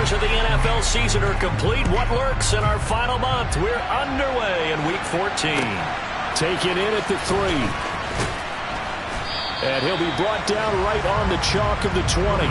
hours of the NFL season are complete. What lurks in our final month? We're underway in Week 14. Taken in at the 3. And he'll be brought down right on the chalk of the 20.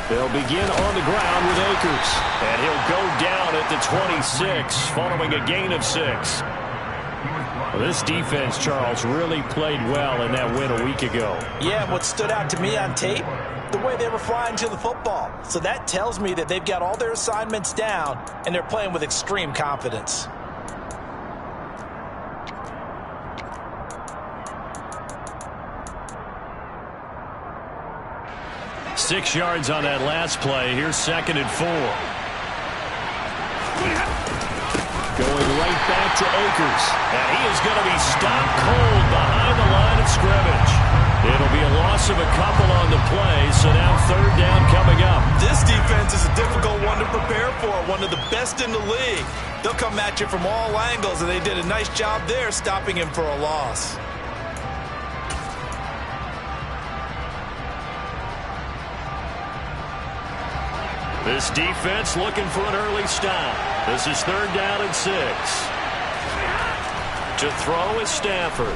They'll begin on the ground with Akers. And he'll go down at the 26 following a gain of 6. Well, this defense, Charles, really played well in that win a week ago. Yeah, what stood out to me on tape, the way they were flying to the football. So that tells me that they've got all their assignments down, and they're playing with extreme confidence. Six yards on that last play. Here's 2nd and 4. Going right back to Akers. And he is going to be stopped cold behind the line of scrimmage. It'll be a loss of a couple on the play, so now 3rd down coming up. This defense is a difficult one to prepare for, one of the best in the league. They'll come at you from all angles, and they did a nice job there stopping him for a loss. This defense looking for an early stop. This is 3rd down and 6. To throw is Stafford.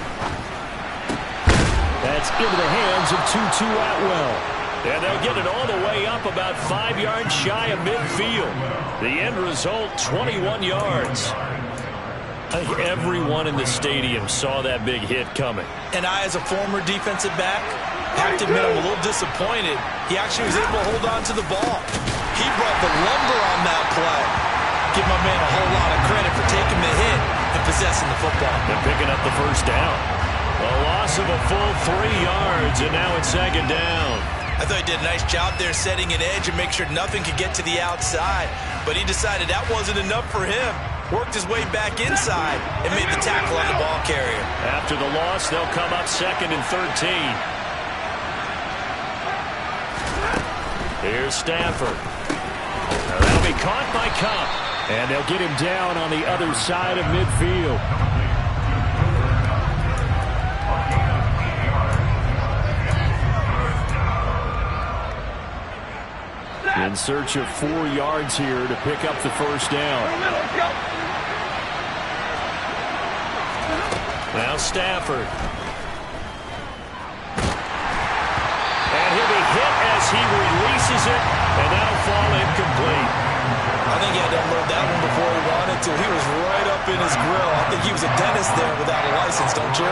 That's into the hands of Tutu Atwell. And they'll get it all the way up about 5 yards shy of midfield. The end result, 21 yards. I think everyone in the stadium saw that big hit coming. And I, as a former defensive back, have to admit I'm a little disappointed. He actually was able to hold on to the ball. He brought the lumber on that play. Give my man a whole lot of credit for taking the hit and possessing the football. And picking up the 1st down. A loss of a full 3 yards, and now it's 2nd down. I thought he did a nice job there setting an edge and make sure nothing could get to the outside. But he decided that wasn't enough for him. Worked his way back inside and made the tackle on the ball carrier. After the loss, they'll come up 2nd and 13. Here's Stafford. Now that'll be caught by Kupp. And they'll get him down on the other side of midfield. In search of 4 yards here to pick up the 1st down. Now Stafford. And he'll be hit as he releases it, and that'll fall incomplete. I think he had to unload that one before he wanted to. He was right up in his grill. I think he was a dentist there without a license, don't you?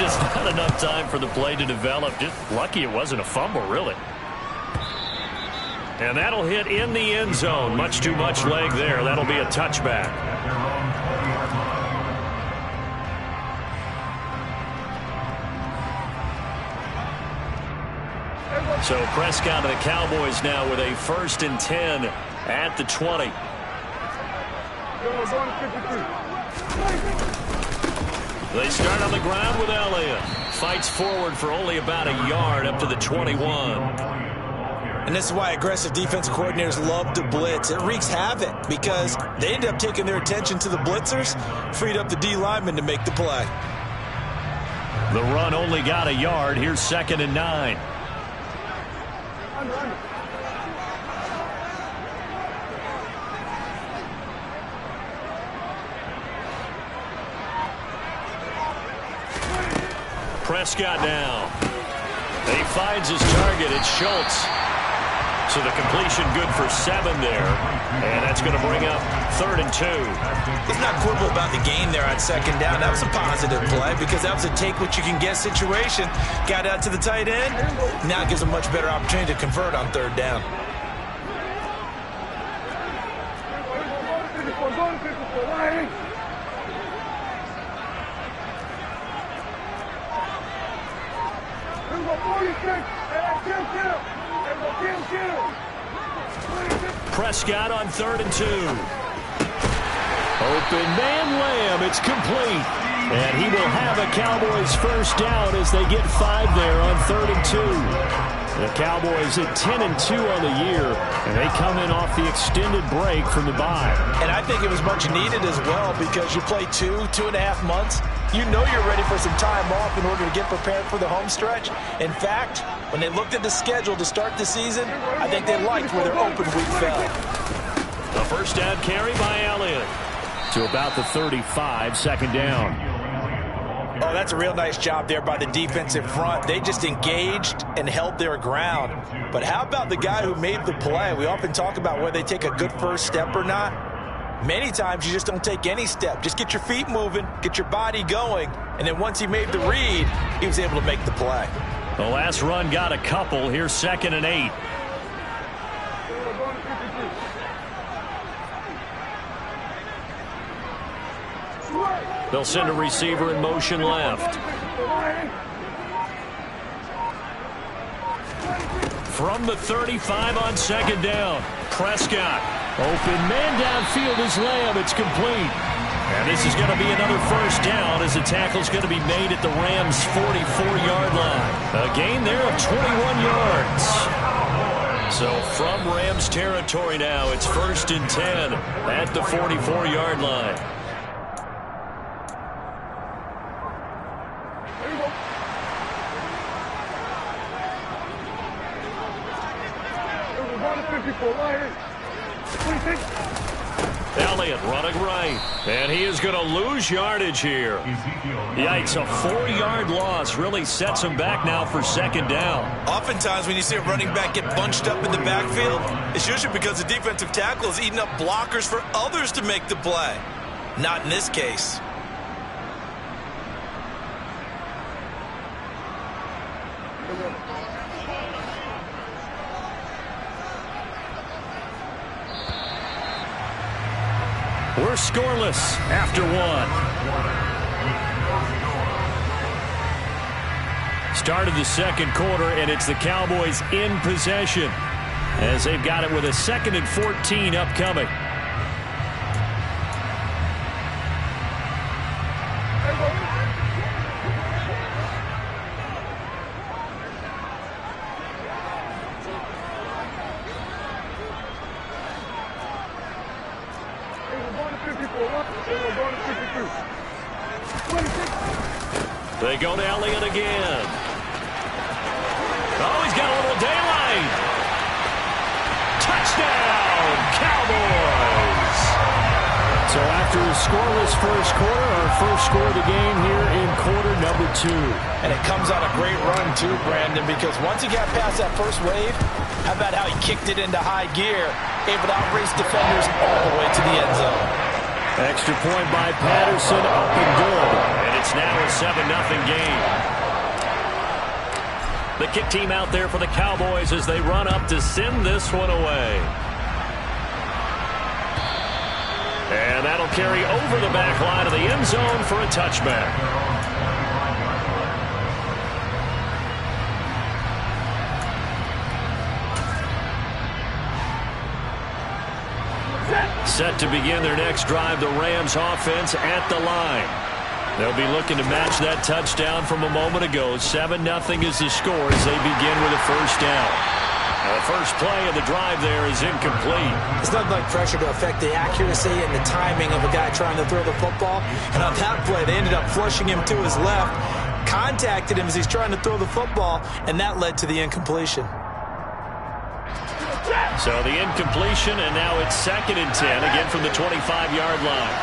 Just not enough time for the play to develop. Just lucky it wasn't a fumble, really. And that'll hit in the end zone. Much too much leg there. That'll be a touchback. So Prescott and the Cowboys now with a 1st and 10 at the 20. They start on the ground with Elliott. Fights forward for only about a yard up to the 21. And this is why aggressive defensive coordinators love to blitz. It wreaks havoc because they end up taking their attention to the blitzers, freed up the D lineman to make the play. The run only got a yard. Here's 2nd and 9. Prescott now. He finds his target. It's Schultz. So the completion good for 7 there. And that's going to bring up 3rd and 2. Let's not quibble about the gain there on 2nd down. That was a positive play because that was a take-what-you-can-get situation. Got out to the tight end. Now it gives a much better opportunity to convert on 3rd down. Prescott on 3rd and 2. Open man Lamb. It's complete. And he will have a Cowboys first down as they get 5 there on 3rd and 2. The Cowboys at 10-2 on the year, and they come in off the extended break from the bye. And I think it was much needed as well because you play 2.5 months. You know you're ready for some time off in order to get prepared for the home stretch. In fact, when they looked at the schedule to start the season, I think they liked where their open week fell. The first down carry by Elliott to about the 35, 2nd down. Oh, that's a real nice job there by the defensive front. They just engaged and held their ground. But how about the guy who made the play? We often talk about whether they take a good first step or not. Many times you just don't take any step. Just get your feet moving, get your body going, and then once he made the read, he was able to make the play. The last run got a couple. Here's 2nd and 8. They'll send a receiver in motion left. From the 35 on 2nd down. Prescott. Open man downfield is Lamb. It's complete. And this is going to be another first down as the tackle's going to be made at the Rams' 44-yard line. A gain there of 21 yards. So from Rams territory now, it's 1st and 10 at the 44-yard line. Elliott running right, and he is going to lose yardage here. Yikes, a 4-yard loss really sets him back now for 2nd down. Oftentimes when you see a running back get bunched up in the backfield, it's usually because the defensive tackle is eating up blockers for others to make the play. Not in this case. We're scoreless after 1. Start of the 2nd quarter, and it's the Cowboys in possession as they've got it with a 2nd and 14 upcoming. They go to Elliott again. Oh, he's got a little daylight. Touchdown, Cowboys. So after a scoreless first quarter, our first score of the game here in quarter number 2. And it comes on a great run too, Brandon, because once he got past that first wave, how about how he kicked it into high gear, able to outrace defenders all the way to the end zone. Extra point by Patterson, up and good. And it's now a 7-0 game. The kick team out there for the Cowboys as they run up to send this one away. And that'll carry over the back line of the end zone for a touchback. Set to begin their next drive, the Rams offense at the line. They'll be looking to match that touchdown from a moment ago. 7-0 is the score as they begin with a first down. The first play of the drive there is incomplete. It's nothing like pressure to affect the accuracy and the timing of a guy trying to throw the football. And on that play, they ended up flushing him to his left, contacted him as he's trying to throw the football, and that led to the incompletion. So the incompletion, and now it's 2nd and 10, again from the 25-yard line.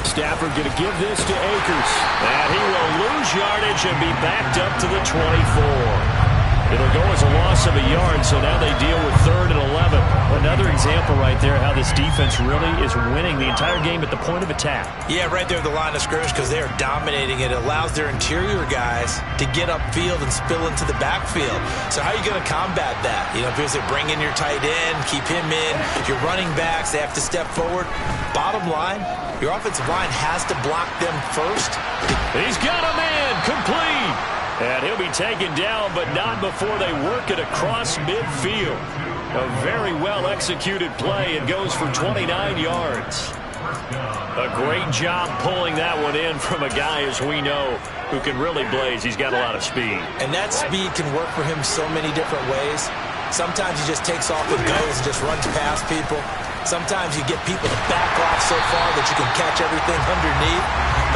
Stafford going to give this to Akers. And he will lose yardage and be backed up to the 24. It'll go as a loss of a yard, so now they deal with 3rd and 11. Another example right there how this defense really is winning the entire game at the point of attack. Yeah, right there at the line of scrimmage because they are dominating it. It allows their interior guys to get upfield and spill into the backfield. So how are you going to combat that? You know, because they bring in your tight end, keep him in. Your running backs, they have to step forward. Bottom line, your offensive line has to block them first. He's got a man, complete. And he'll be taken down, but not before they work it across midfield. A very well-executed play. It goes for 29 yards. A great job pulling that one in from a guy, as we know, who can really blaze. He's got a lot of speed. And that speed can work for him so many different ways. Sometimes he just takes off and goes and just runs past people. Sometimes you get people to back off so far that you can catch everything underneath.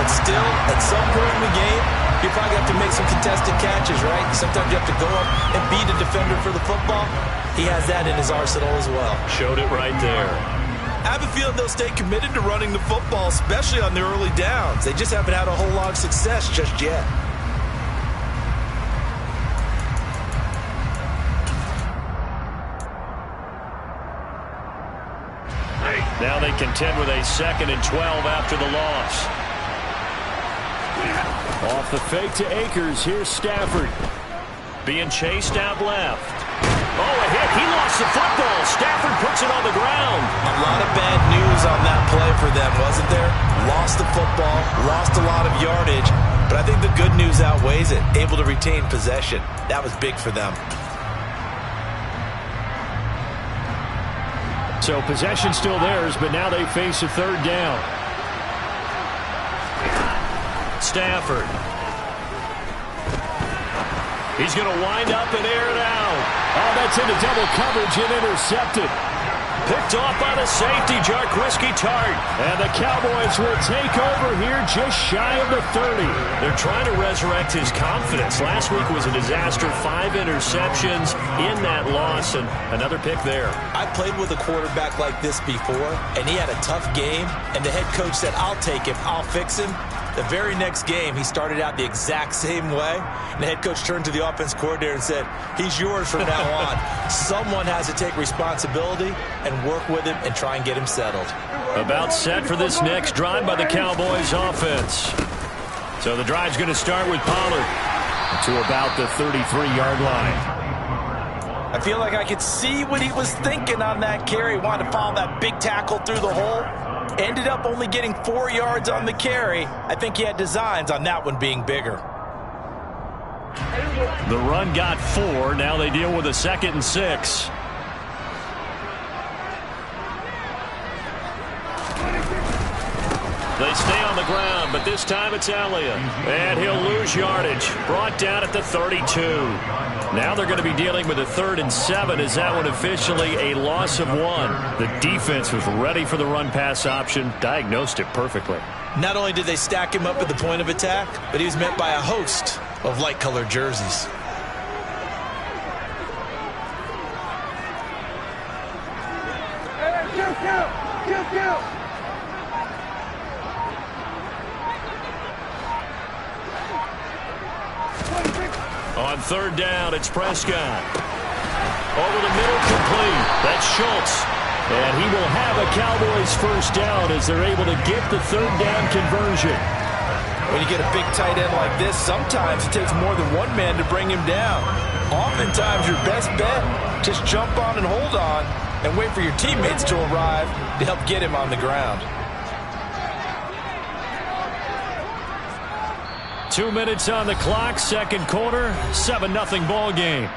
But still, at some point in the game, you probably have to make some contested catches, right? Sometimes you have to go up and beat a defender for the football. He has that in his arsenal as well. Showed it right there. I have a feeling they'll stay committed to running the football, especially on the early downs. They just haven't had a whole lot of success just yet. Now they contend with a 2nd and 12 after the loss. Off the fake to Akers. Here's Stafford. Being chased out left. Oh, a hit. He lost the football. Stafford puts it on the ground. A lot of bad news on that play for them, wasn't there? Lost the football, lost a lot of yardage, but I think the good news outweighs it. Able to retain possession. That was big for them. So possession still theirs, but now they face a 3rd down. Stafford. He's going to wind up and air it out. Oh, that's into double coverage and intercepted. Picked off by the safety, Jaquiski Tartt. And the Cowboys will take over here just shy of the 30. They're trying to resurrect his confidence. Last week was a disaster. 5 interceptions in that loss, and another pick there. I played with a quarterback like this before, and he had a tough game, and the head coach said, I'll take him, I'll fix him. The very next game, he started out the exact same way, and the head coach turned to the offense coordinator and said, he's yours from now on. Someone has to take responsibility and work with him and try and get him settled. About set for this next drive by the Cowboys offense. So the drive's going to start with Pollard to about the 33-yard line. I feel like I could see what he was thinking on that carry. He wanted to follow that big tackle through the hole. Ended up only getting 4 yards on the carry. I think he had designs on that one being bigger. The run got 4. Now they deal with a 2nd and 6. They stay on the ground, but this time it's Elliott. And he'll lose yardage. Brought down at the 32. Now they're going to be dealing with a 3rd and 7. Is that one officially a loss of 1? The defense was ready for the run-pass option, diagnosed it perfectly. Not only did they stack him up at the point of attack, but he was met by a host of light-colored jerseys. Hey, On 3rd down, it's Prescott. Over the middle, complete. That's Schultz. And he will have a Cowboys 1st down as they're able to get the 3rd down conversion. When you get a big tight end like this, sometimes it takes more than one man to bring him down. Oftentimes, your best bet, just jump on and hold on and wait for your teammates to arrive to help get him on the ground. 2 minutes on the clock, 2nd quarter, 7-0 ball game.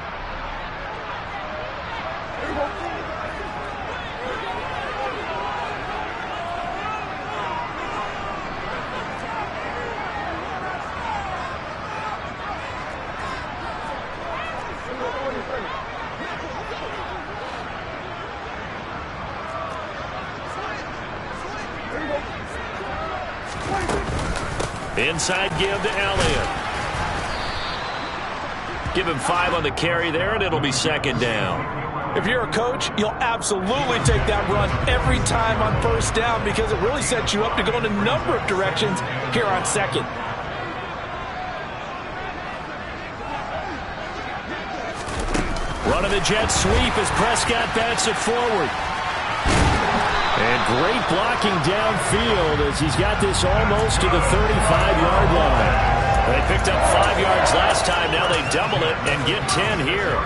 Inside give to Elliott. Give him 5 on the carry there, and it'll be 2nd down. If you're a coach, you'll absolutely take that run every time on 1st down because it really sets you up to go in a number of directions here on 2nd. Run of the jet sweep as Prescott bats it forward. And great blocking downfield as he's got this almost to the 35-yard line. They picked up 5 yards last time. Now they double it and get 10 here.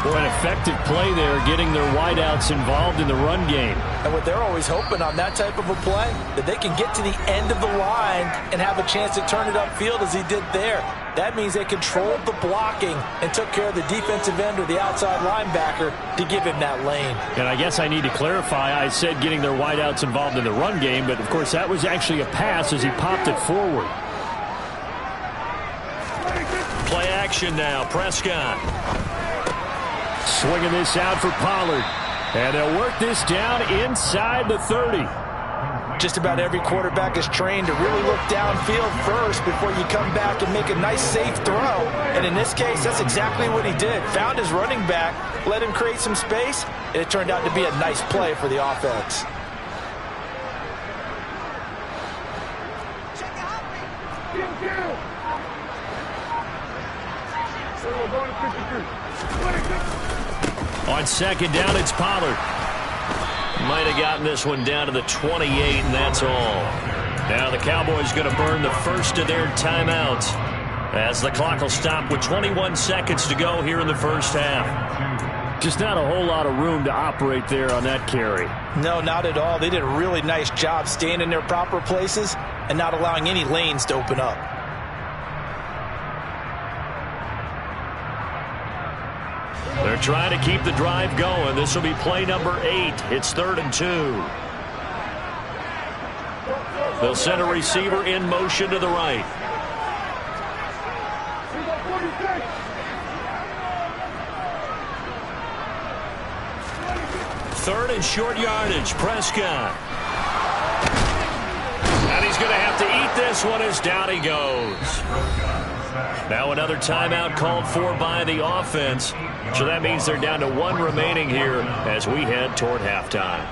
Boy, an effective play there, getting their wideouts involved in the run game. And what they're always hoping on that type of a play, that they can get to the end of the line and have a chance to turn it upfield as he did there. That means they controlled the blocking and took care of the defensive end or the outside linebacker to give him that lane. And I guess I need to clarify, I said getting their wideouts involved in the run game, but of course that was actually a pass as he popped it forward. Play action now, Prescott. Swinging this out for Pollard. And they'll work this down inside the 30. Just about every quarterback is trained to really look downfield first before you come back and make a nice, safe throw. And in this case, that's exactly what he did. Found his running back, let him create some space, and it turned out to be a nice play for the offense. On second down, it's Pollard. Might have gotten this one down to the 28, and that's all. Now the Cowboys going to burn the first of their timeouts as the clock will stop with 21 seconds to go here in the first half. Just not a whole lot of room to operate there on that carry. No, not at all. They did a really nice job staying in their proper places and not allowing any lanes to open up. They're trying to keep the drive going. This will be play number 8. It's 3rd and 2. They'll send a receiver in motion to the right. Third and short yardage, Prescott. And he's going to have to eat this one as down he goes. Now another timeout called for by the offense. So that means they're down to 1 remaining here as we head toward halftime.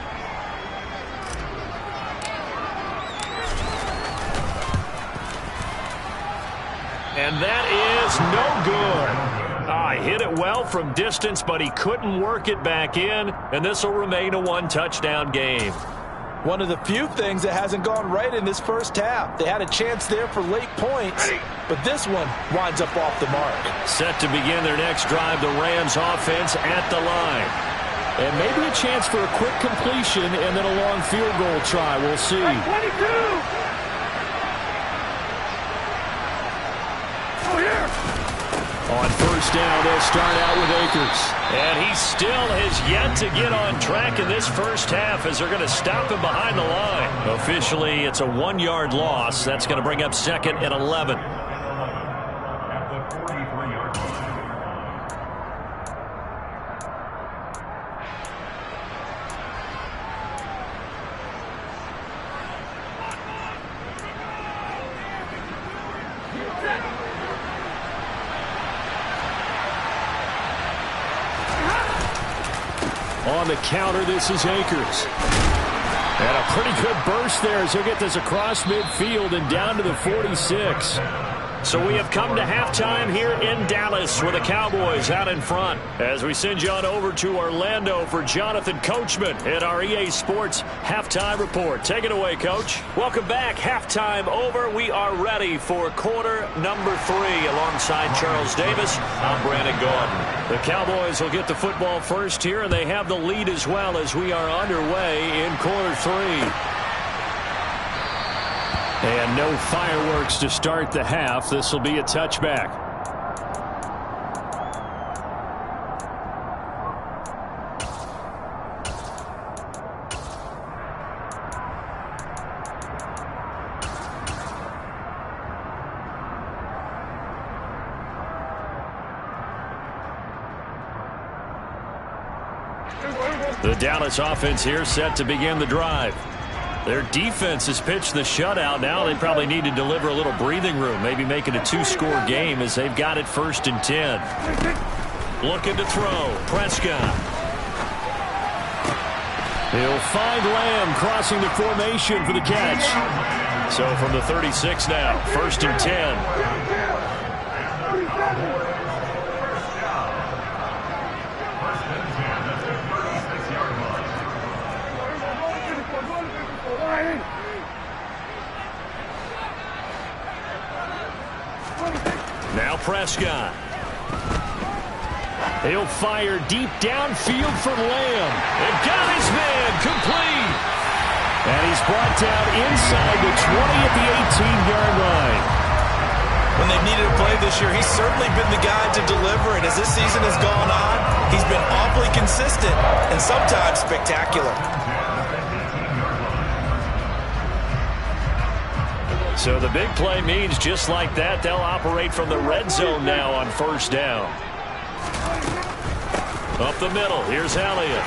And that is no good. He hit it well from distance, but he couldn't work it back in, and this will remain a 1-touchdown game. One of the few things that hasn't gone right in this first half. They had a chance there for late points, but this one winds up off the mark. Set to begin their next drive, the Rams offense at the line. And maybe a chance for a quick completion and then a long field goal try. We'll see. 22! On first down, they'll start out with Akers. And he still has yet to get on track in this first half as they're going to stop him behind the line. Officially, it's a 1-yard loss. That's going to bring up 2nd and 11. On the counter, this is Akers. And a pretty good burst there as he'll get this across midfield and down to the 46. So we have come to halftime here in Dallas with the Cowboys out in front. As we send you on over to Orlando for Jonathan Coachman at our EA Sports Halftime Report. Take it away, Coach. Welcome back. Halftime over. We are ready for quarter number 3 alongside Charles Davis. I'm Brandon Gaudin. The Cowboys will get the football first here, and they have the lead as well as we are underway in quarter 3. And no fireworks to start the half. This will be a touchback. The Dallas offense here set to begin the drive. Their defense has pitched the shutout. Now they probably need to deliver a little breathing room, maybe make it a 2-score game as they've got it 1st and 10. Looking to throw. Prescott. He'll find Lamb crossing the formation for the catch. So from the 36 now, 1st and 10. Now Prescott. He'll fire deep downfield from Lamb. And got his man complete. And he's brought down inside the 20 at the 18-yard line. When they've needed a play this year, he's certainly been the guy to deliver. And as this season has gone on, he's been awfully consistent and sometimes spectacular. So the big play means just like that, they'll operate from the red zone now on first down. Up the middle, here's Elliott.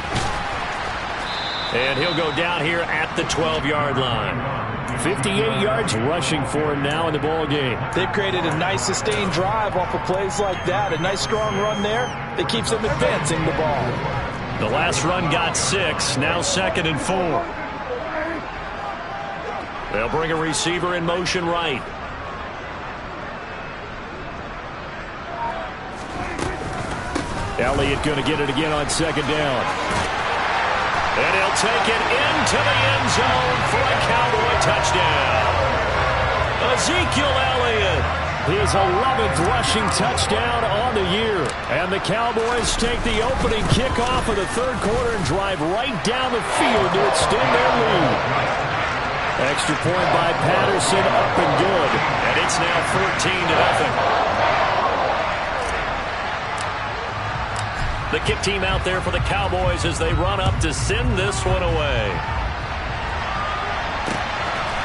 And he'll go down here at the 12-yard line. 58 yards rushing for him now in the ball game. They've created a nice sustained drive off of plays like that. A nice strong run there that keeps them advancing the ball. The last run got 6, now 2nd and 4. They'll bring a receiver in motion right. Elliott going to get it again on 2nd down. And he'll take it into the end zone for a Cowboy touchdown. Ezekiel Elliott, his 11th rushing touchdown on the year. And the Cowboys take the opening kickoff of the third quarter and drive right down the field to extend their lead. Extra point by Patterson, up and good. And it's now 14-0. The kick team out there for the Cowboys as they run up to send this one away.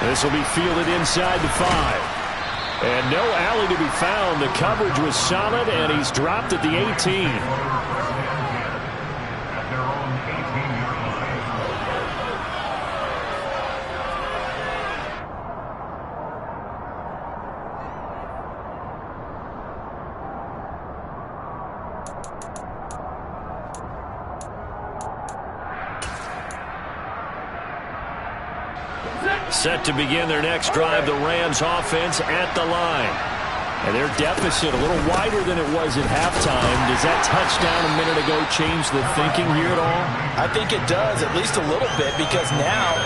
This will be fielded inside the 5. And no alley to be found. The coverage was solid, and he's dropped at the 18. Set to begin their next drive, the Rams offense at the line. And their deficit a little wider than it was at halftime. Does that touchdown a minute ago change the thinking here at all? I think it does, at least a little bit, because now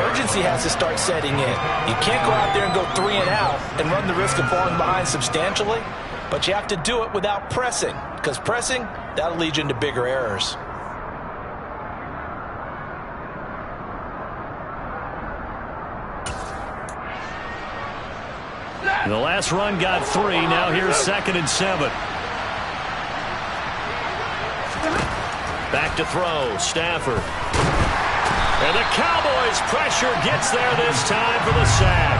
urgency has to start setting in. You can't go out there and go 3 and out and run the risk of falling behind substantially, but you have to do it without pressing, because pressing, that'll lead you into bigger errors. The last run got 3. Now here's 2nd and 7. Back to throw. Stafford. And the Cowboys' pressure gets there this time for the sack.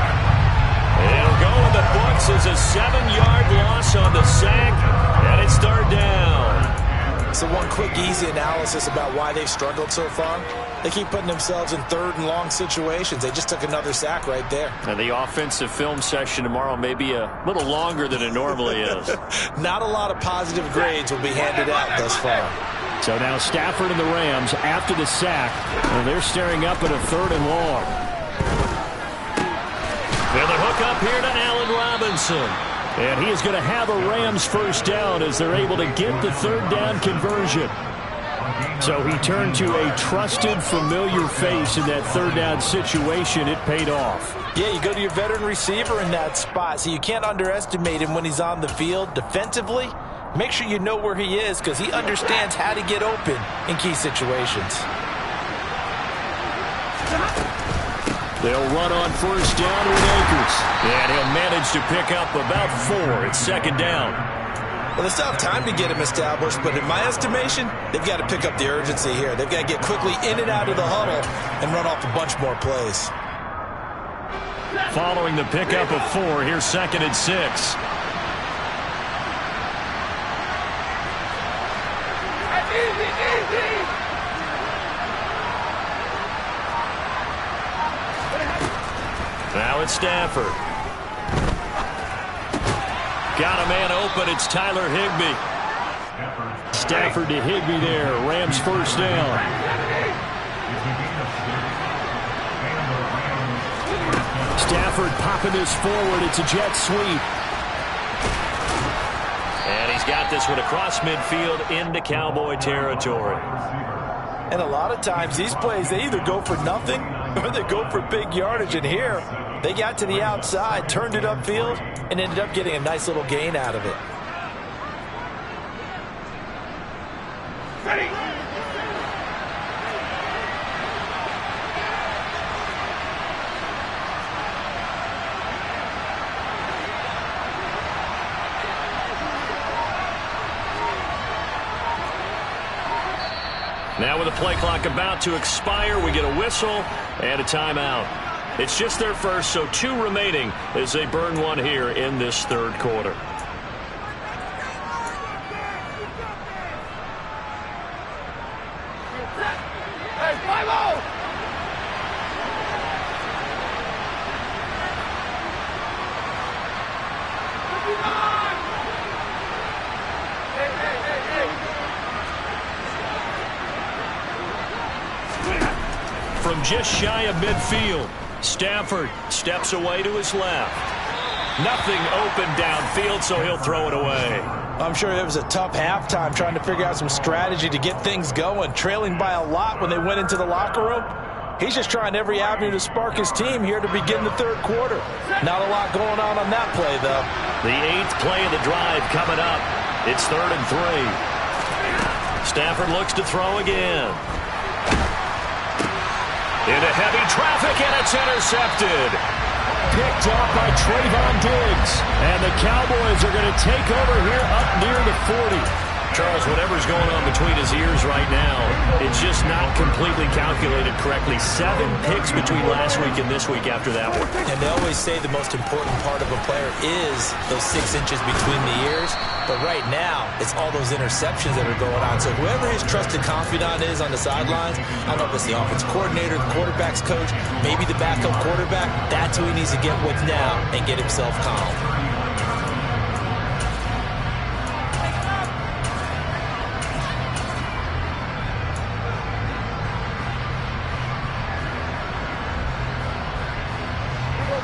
It'll go in the books as a 7-yard loss on the sack. And it's 3rd down. So one quick, easy analysis about why they've struggled so far. They keep putting themselves in 3rd and long situations. They just took another sack right there. And the offensive film session tomorrow may be a little longer than it normally is. Not a lot of positive grades will be handed out thus far. So now Stafford and the Rams after the sack. And they're staring up at a 3rd and long. And the hook up here to Allen Robinson. And he is going to have a Rams first down as they're able to get the 3rd down conversion. So he turned to a trusted, familiar face in that 3rd down situation. It paid off. Yeah, you go to your veteran receiver in that spot, so you can't underestimate him when he's on the field defensively. Make sure you know where he is because he understands how to get open in key situations. They'll run on first down with Akers. And he'll manage to pick up about 4. It's 2nd down. Well, they still have time to get him established, but in my estimation, they've got to pick up the urgency here. They've got to get quickly in and out of the huddle and run off a bunch more plays. Following the pickup of 4, here's 2nd and 6. Now it's Stafford. Got a man open. It's Tyler Higbee. Stafford to Higbee there. Rams first down. Stafford popping this forward. It's a jet sweep. And he's got this one across midfield into Cowboy territory. And a lot of times these plays, they either go for nothing or they go for big yardage. And here, they got to the outside, turned it upfield, and ended up getting a nice little gain out of it. Ready. Now with the play clock about to expire, we get a whistle and a timeout. It's just their first, so 2 remaining as they burn one here in this third quarter. Hey, 5-0. From just shy of midfield, Stafford steps away to his left. Nothing open downfield, so he'll throw it away. I'm sure it was a tough halftime trying to figure out some strategy to get things going. Trailing by a lot when they went into the locker room. He's just trying every avenue to spark his team here to begin the third quarter. Not a lot going on that play, though. The 8th play of the drive coming up. It's 3rd and 3. Stafford looks to throw again. Into heavy traffic, and it's intercepted. Picked up by Trayvon Diggs. And the Cowboys are going to take over here up near the 40. Charles, whatever's going on between his ears right now, it's just not completely calculated correctly. 7 picks between last week and this week after that one. And they always say the most important part of a player is those 6 inches between the ears. But right now, it's all those interceptions that are going on. So whoever his trusted confidant is on the sidelines, I don't know if it's the offense coordinator, the quarterback's coach, maybe the backup quarterback, that's who he needs to get with now and get himself calm.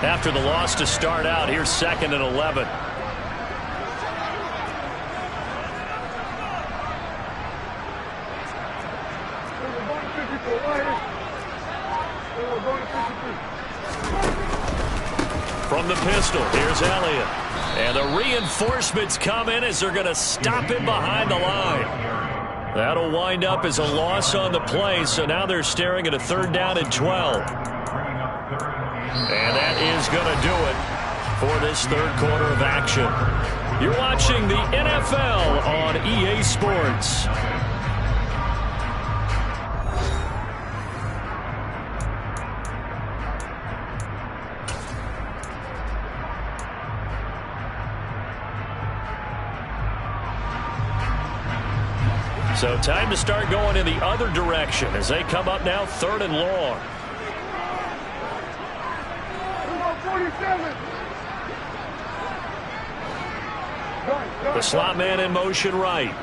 After the loss to start out, here's 2nd and 11. From the pistol, here's Elliott. And the reinforcements come in as they're going to stop him behind the line. That'll wind up as a loss on the play, so now they're staring at a 3rd down and 12. And that is going to do it for this third quarter of action. You're watching the NFL on EA Sports. So time to start going in the other direction as they come up now 3rd and long. The slot man in motion right.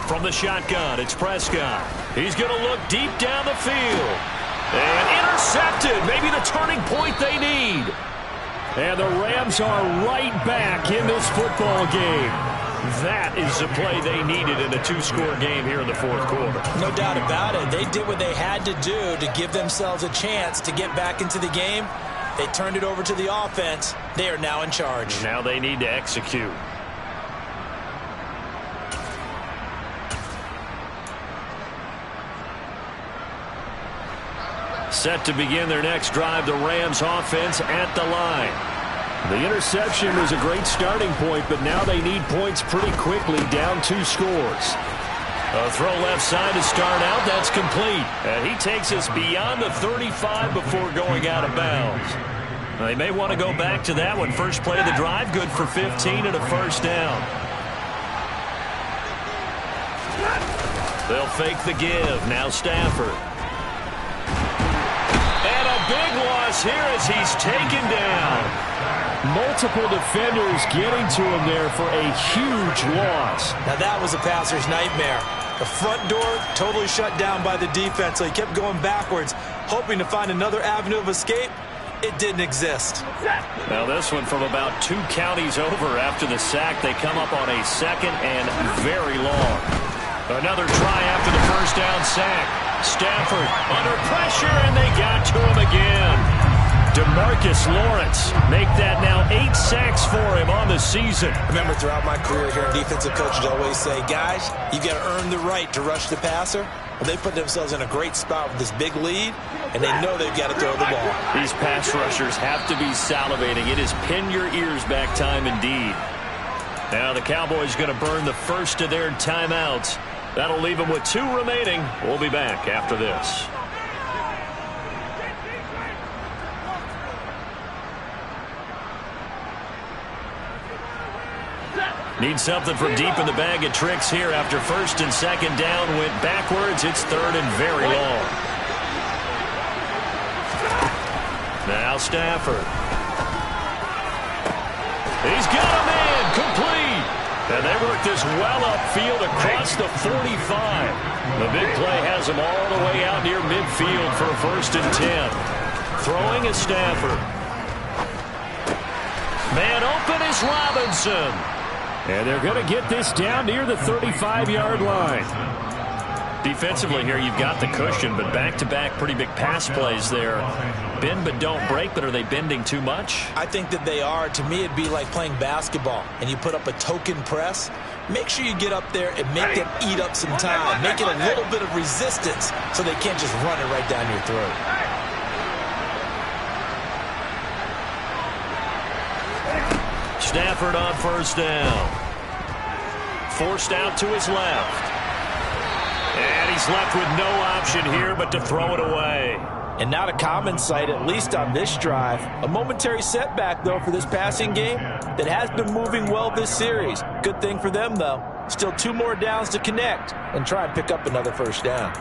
From the shotgun, it's Prescott. He's going to look deep down the field. And intercepted. Maybe the turning point they need. And the Rams are right back in this football game. That is the play they needed in a 2-score game here in the fourth quarter. No doubt about it. They did what they had to do to give themselves a chance to get back into the game. They turned it over to the offense. They are now in charge. Now they need to execute. Set to begin their next drive, the Rams offense at the line. The interception was a great starting point, but now they need points pretty quickly, down 2 scores. A throw left side to start out, that's complete. And he takes us beyond the 35 before going out of bounds. They may want to go back to that one. First play of the drive, good for 15 and a 1st down. They'll fake the give, now Stafford. And a big loss here as he's taken down. Multiple defenders getting to him there for a huge loss. Now that was a passer's nightmare. The front door totally shut down by the defense, so he kept going backwards, hoping to find another avenue of escape. It didn't exist. Now this one from about 2 counties over after the sack. They come up on a 2nd and very long. Another try after the 1st down sack. Stafford under pressure, and they got to him again. DeMarcus Lawrence make that now 8 for him on the season. I remember throughout my career here, defensive coaches always say, guys, you got to earn the right to rush the passer. Well, they put themselves in a great spot with this big lead, and they know they've got to throw the ball. These pass rushers have to be salivating. It is pin your ears back time indeed. Now the Cowboys going to burn the first of their timeouts. That'll leave them with 2 remaining. We'll be back after this. Need something from deep in the bag of tricks here after first and second down went backwards. It's third and very long. Now Stafford. He's got a man complete. And they work this well upfield across the 45. The big play has them all the way out near midfield for a first and 10. Throwing is Stafford. Man open is Robinson. And they're going to get this down near the 35-yard line. Defensively here, you've got the cushion, but back-to-back pretty big pass plays there. Bend but don't break, but are they bending too much? I think that they are. To me, it'd be like playing basketball, and you put up a token press. Make sure you get up there and make them eat up some time. Make it a little bit of resistance so they can't just run it right down your throat. Stafford on first down. Forced out to his left. And he's left with no option here but to throw it away. And not a common sight, at least on this drive. A momentary setback, though, for this passing game that has been moving well this series. Good thing for them, though. Still 2 more downs to connect and try and pick up another first down.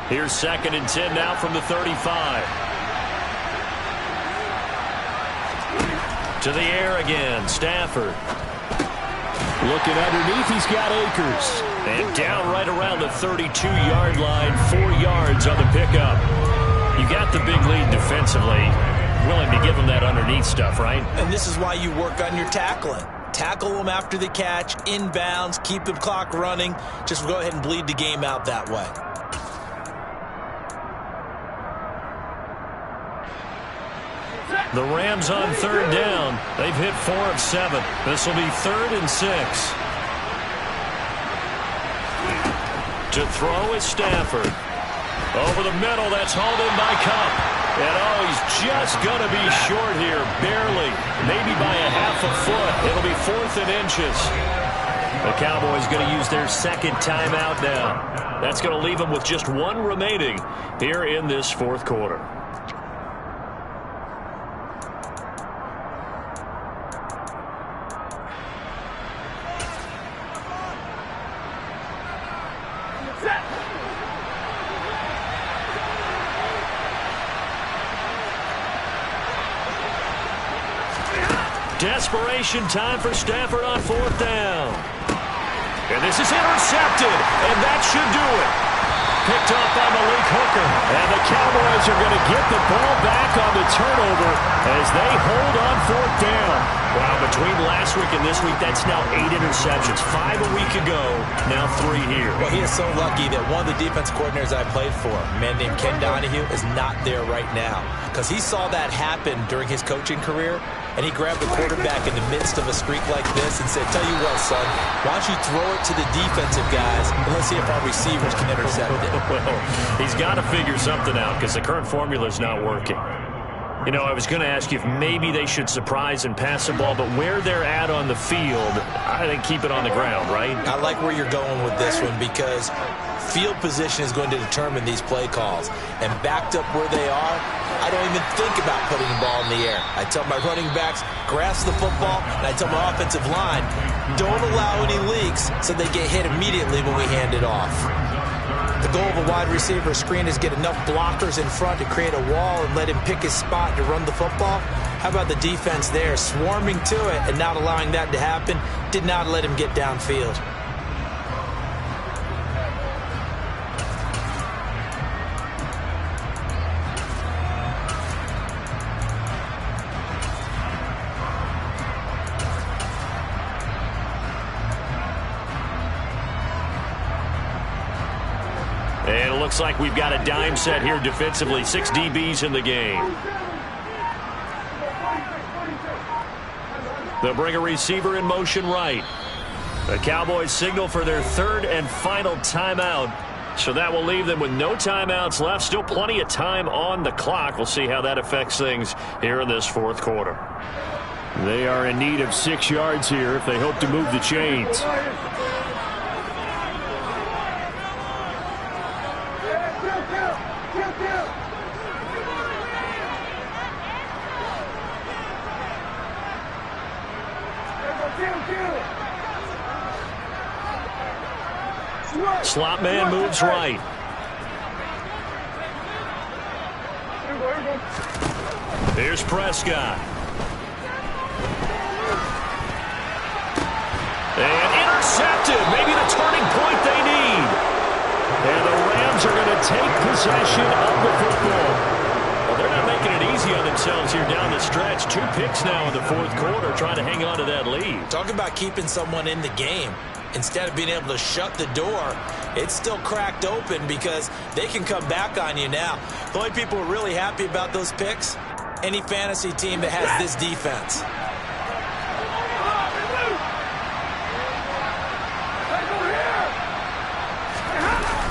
Here's second and 10 now from the 35. To the air again, Stafford. Looking underneath, he's got Akers. And down right around the 32-yard line, 4 yards on the pickup. You got the big lead defensively. Willing to give them that underneath stuff, right? And this is why you work on your tackling. Tackle them after the catch, inbounds, keep the clock running. Just go ahead and bleed the game out that way. The Rams on third down. They've hit 4 of 7. This will be 3rd and 6. To throw is Stafford. Over the middle, that's hauled in by Kupp. And oh, he's just going to be short here, barely. Maybe by a half a foot. It'll be 4th and inches. The Cowboys going to use their second timeout now. That's going to leave them with just 1 remaining here in this 4th quarter. Desperation time for Stafford on 4th down. And this is intercepted, and that should do it. Picked up by Malik Hooker. And the Cowboys are going to get the ball back on the turnover as they hold on 4th down. Wow, between last week and this week, that's now 8 interceptions. 5 a week ago, now 3 here. Well, he is so lucky that one of the defense coordinators I played for, a man named Ken Donahue, is not there right now. Because he saw that happen during his coaching career, and he grabbed the quarterback in the midst of a streak like this and said, tell you what, son, why don't you throw it to the defensive guys, and let's see if our receivers can intercept it. Well, he's got to figure something out because the current formula is not working. You know, I was going to ask you if maybe they should surprise and pass the ball, but where they're at on the field, I think keep it on the ground, right? I like where you're going with this one because field position is going to determine these play calls. And backed up where they are, I don't even think about putting the ball in the air. I tell my running backs, grasp the football, and I tell my offensive line, don't allow any leaks so they get hit immediately when we hand it off. The goal of a wide receiver screen is get enough blockers in front to create a wall and let him pick his spot to run the football. How about the defense there, swarming to it and not allowing that to happen? Did not let him get downfield. And it looks like we've got a dime set here defensively. 6 DBs in the game. They'll bring a receiver in motion right. The Cowboys signal for their 3rd and final timeout. So that will leave them with no timeouts left. Still plenty of time on the clock. We'll see how that affects things here in this 4th quarter. They are in need of 6 yards here if they hope to move the chains. Slot man moves right. Here's Prescott. And intercepted. Maybe the turning point they need. And the Rams are going to take possession of the football. Well, they're not making it easy on themselves here down the stretch. 2 picks now in the 4th quarter trying to hang on to that lead. Talk about keeping someone in the game. Instead of being able to shut the door, it's still cracked open because they can come back on you now. The only people who are really happy about those picks, any fantasy team that has this defense.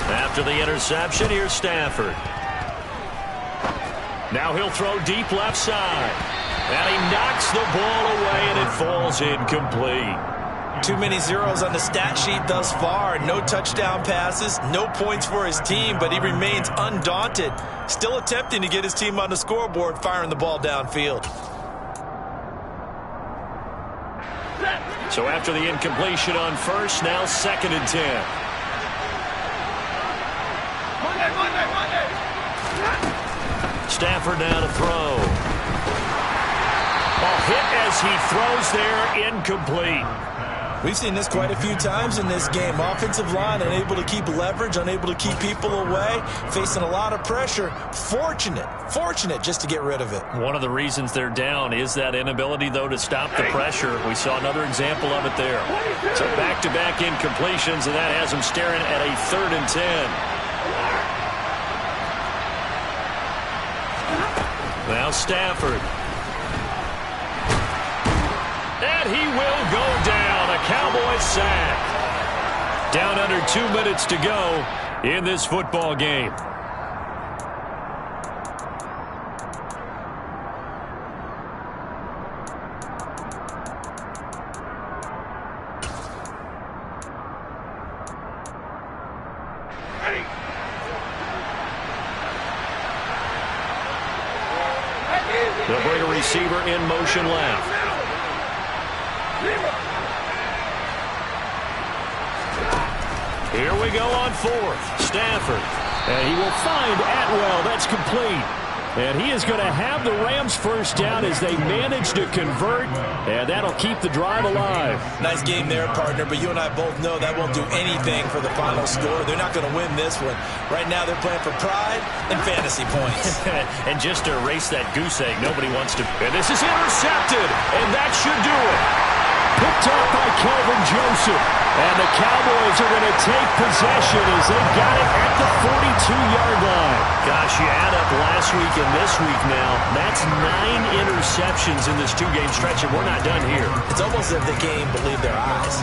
After the interception, here's Stafford. Now he'll throw deep left side. And he knocks the ball away, and it falls incomplete. Too many zeros on the stat sheet thus far. No touchdown passes, no points for his team, but he remains undaunted. Still attempting to get his team on the scoreboard, firing the ball downfield. So after the incompletion on first, now 2nd and 10. Stafford now to throw. Ball hit as he throws there, incomplete. We've seen this quite a few times in this game. Offensive line unable to keep leverage, unable to keep people away, facing a lot of pressure. Fortunate just to get rid of it. One of the reasons they're down is that inability, though, to stop the pressure. We saw another example of it there. So back-to-back incompletions, and that has them staring at a 3rd and 10. Now Stafford. And he will go down. A Cowboys sack. Down under 2 minutes to go in this football game. They'll bring a receiver in motion left. Here we go on 4th. Stafford. And he will find Atwell. That's complete. And he is going to have the Rams first down as they manage to convert. And that'll keep the drive alive. Nice game there, partner. But you and I both know that won't do anything for the final score. They're not going to win this one. Right now they're playing for pride and fantasy points. And just to erase that goose egg, nobody wants to. And this is intercepted. And that should do it. Picked up by Kelvin Joseph. And the Cowboys are going to take possession as they've got it at the 42-yard line. Gosh, you add up last week and this week now. That's 9 interceptions in this 2-game stretch, and we're not done here. It's almost as if they can't even believe their eyes.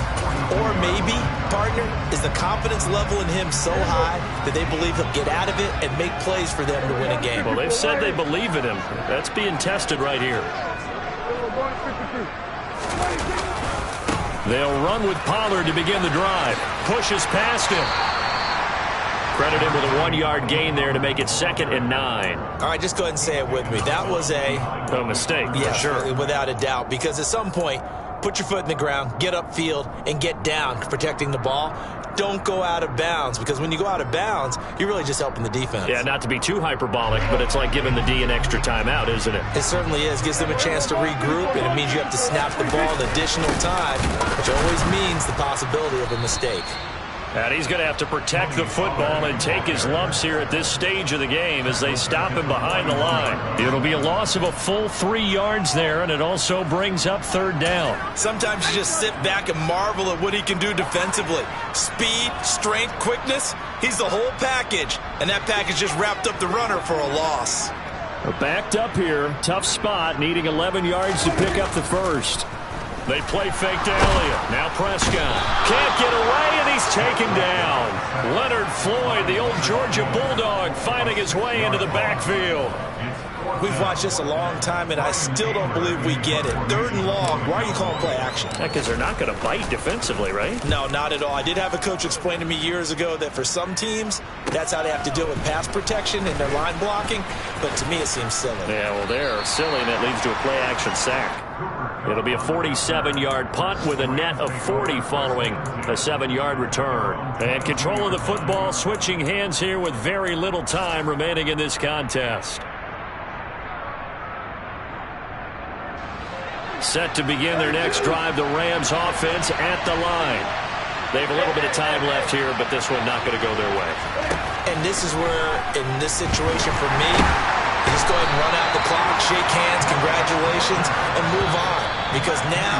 Or maybe, partner, is the confidence level in him so high that they believe he'll get out of it and make plays for them to win a game. Well, they've said they believe in him. That's being tested right here. They'll run with Pollard to begin the drive. Pushes past him. Credit him with a 1-yard gain there to make it 2nd and 9. All right, just go ahead and say it with me. That was a mistake, yeah, for sure. Without a doubt, because at some point, put your foot in the ground, get upfield, and get down protecting the ball. Don't go out of bounds, because when you go out of bounds, you're really just helping the defense. Yeah, not to be too hyperbolic, but it's like giving the D an extra timeout, isn't it? It certainly is. Gives them a chance to regroup, and it means you have to snap the ball an additional time, which always means the possibility of a mistake. And he's going to have to protect the football and take his lumps here at this stage of the game as they stop him behind the line. It'll be a loss of a full 3 yards there, and it also brings up 3rd down. Sometimes you just sit back and marvel at what he can do defensively. Speed, strength, quickness, he's the whole package. And that package just wrapped up the runner for a loss. Backed up here, tough spot, needing 11 yards to pick up the first. They play fake to Elliott. Now Prescott. Can't get away, and he's taken down. Leonard Floyd, the old Georgia Bulldog, finding his way into the backfield. We've watched this a long time, and I still don't believe we get it. 3rd and long. Why are you calling play action? Because they're not going to bite defensively, right? No, not at all. I did have a coach explain to me years ago that for some teams, that's how they have to deal with pass protection and their line blocking. But to me, it seems silly. Yeah, well, they're silly, and it leads to a play action sack. It'll be a 47-yard punt with a net of 40 following a 7-yard return. And control of the football, switching hands here with very little time remaining in this contest. Set to begin their next drive, the Rams offense at the line. They have a little bit of time left here, but this one not going to go their way. And this is where, in this situation for me, you just go ahead and run out the clock, shake hands, congratulations, and move on. Because now,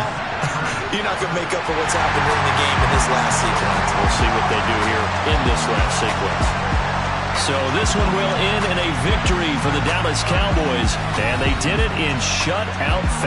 you're not going to make up for what's happened in the game in this last sequence. We'll see what they do here in this last sequence. So this one will end in a victory for the Dallas Cowboys, and they did it in shutout fashion.